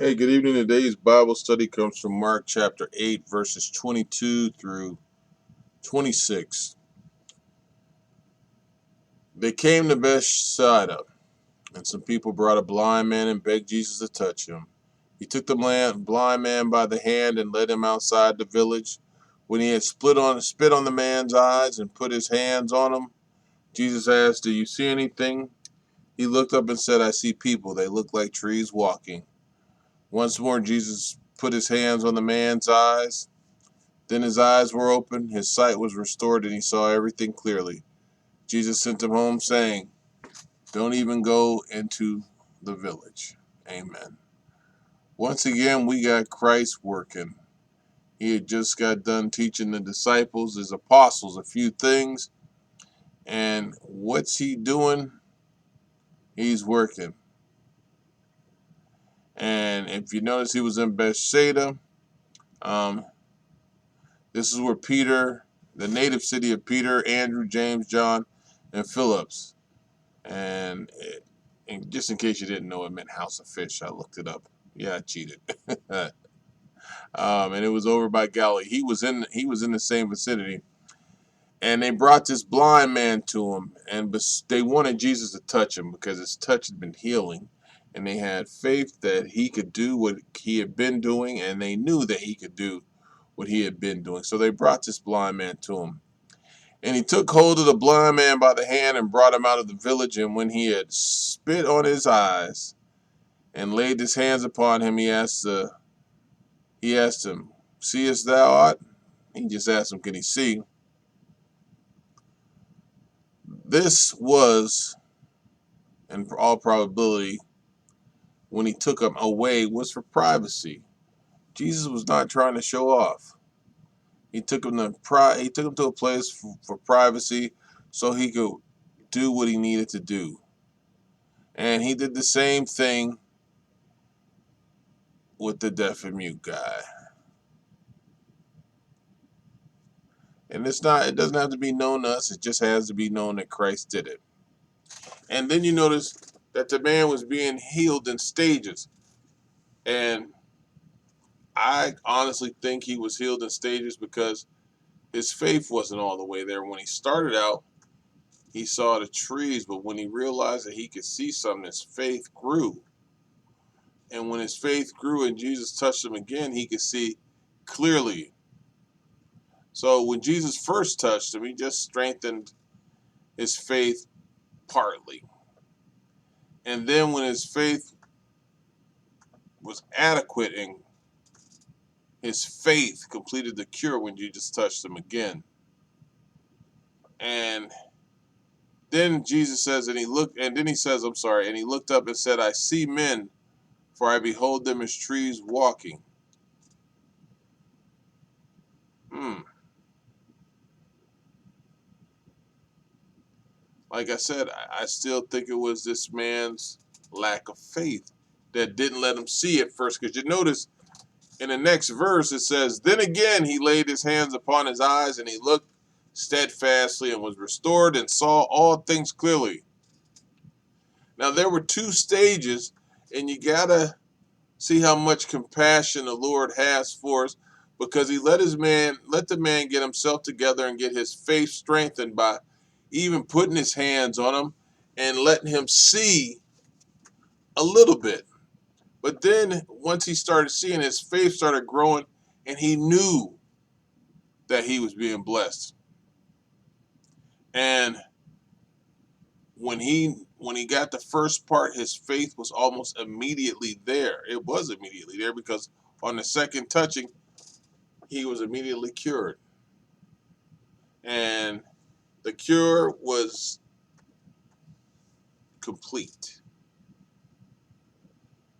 Hey, good evening. Today's Bible study comes from Mark chapter 8, verses 22 through 26. They came to Bethsaida, and some people brought a blind man and begged Jesus to touch him. He took the blind man by the hand and led him outside the village. When he had spit on the man's eyes and put his hands on him, Jesus asked, "Do you see anything?" He looked up and said, "I see people. They look like trees walking." Once more, Jesus put his hands on the man's eyes. Then his eyes were opened, his sight was restored, and he saw everything clearly. Jesus sent him home, saying, "Don't even go into the village." Amen. Once again, we got Christ working. He had just got done teaching the disciples, his apostles, a few things. And what's he doing? He's working. And if you notice, he was in Bethsaida. Um, this is where Peter, the native city of Peter, Andrew, James, John, and Phillips. And just in case you didn't know, it meant house of fish. I looked it up. Yeah, I cheated. And it was over by Galilee. He was in the same vicinity, and they brought this blind man to him, and they wanted Jesus to touch him because his touch had been healing, and they had faith that he could do what he had been doing, and they knew that he could do what he had been doing. So they brought this blind man to him. And he took hold of the blind man by the hand and brought him out of the village. And when he had spit on his eyes and laid his hands upon him, he asked him, "Seest thou aught?" He just asked him, can he see? This was, in all probability, when he took him away, was for privacy. Jesus was not trying to show off. He took him to a place for privacy so he could do what he needed to do. And he did the same thing with the deaf and mute guy. And it doesn't have to be known to us, it just has to be known that Christ did it. And then you notice that the man was being healed in stages. And I honestly think he was healed in stages because his faith wasn't all the way there. When he started out, he saw the trees, but when he realized that he could see something, his faith grew. And when his faith grew and Jesus touched him again, he could see clearly. So when Jesus first touched him, he just strengthened his faith partly. And then when his faith was adequate and his faith completed the cure when Jesus touched him again. And then Jesus says, and he looked up and said, "I see men, for I behold them as trees walking." Hmm. Like I said, I still think it was this man's lack of faith that didn't let him see at first. Because you notice in the next verse it says, "Then again he laid his hands upon his eyes, and he looked steadfastly and was restored and saw all things clearly." Now there were two stages, and you gotta see how much compassion the Lord has for us, because he let the man get himself together and get his faith strengthened by even putting his hands on him and letting him see a little bit. But then once he started seeing, his faith started growing, and he knew that he was being blessed. And when he got the first part, his faith was almost immediately there. It was immediately there because on the second touching, he was immediately cured. And the cure was complete.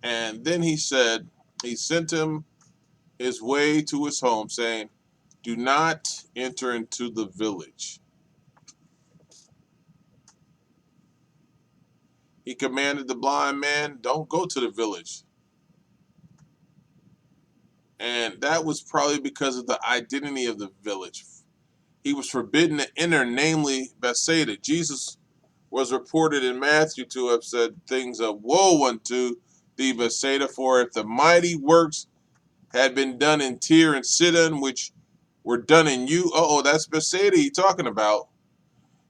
And then he sent him his way to his home, saying, "Do not enter into the village." He commanded the blind man, "Don't go to the village." And that was probably because of the identity of the village. He was forbidden to enter, namely Bethsaida. Jesus was reported in Matthew to have said things of, "Woe unto thee Bethsaida, for if the mighty works had been done in Tyre and Sidon, which were done in you, that's Bethsaida he talking about,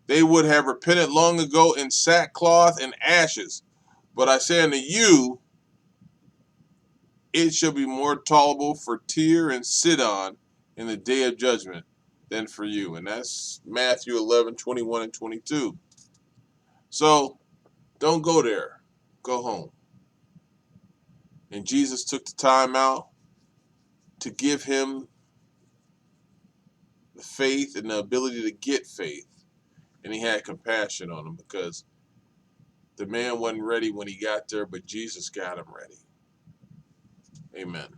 they would have repented long ago in sackcloth and ashes. But I say unto you, it shall be more tolerable for Tyre and Sidon in the day of judgment than for you. And that's Matthew 11:21 and 22. So don't go there. Go home. And Jesus took the time out to give him the faith and the ability to get faith. And he had compassion on him because the man wasn't ready when he got there, but Jesus got him ready. Amen.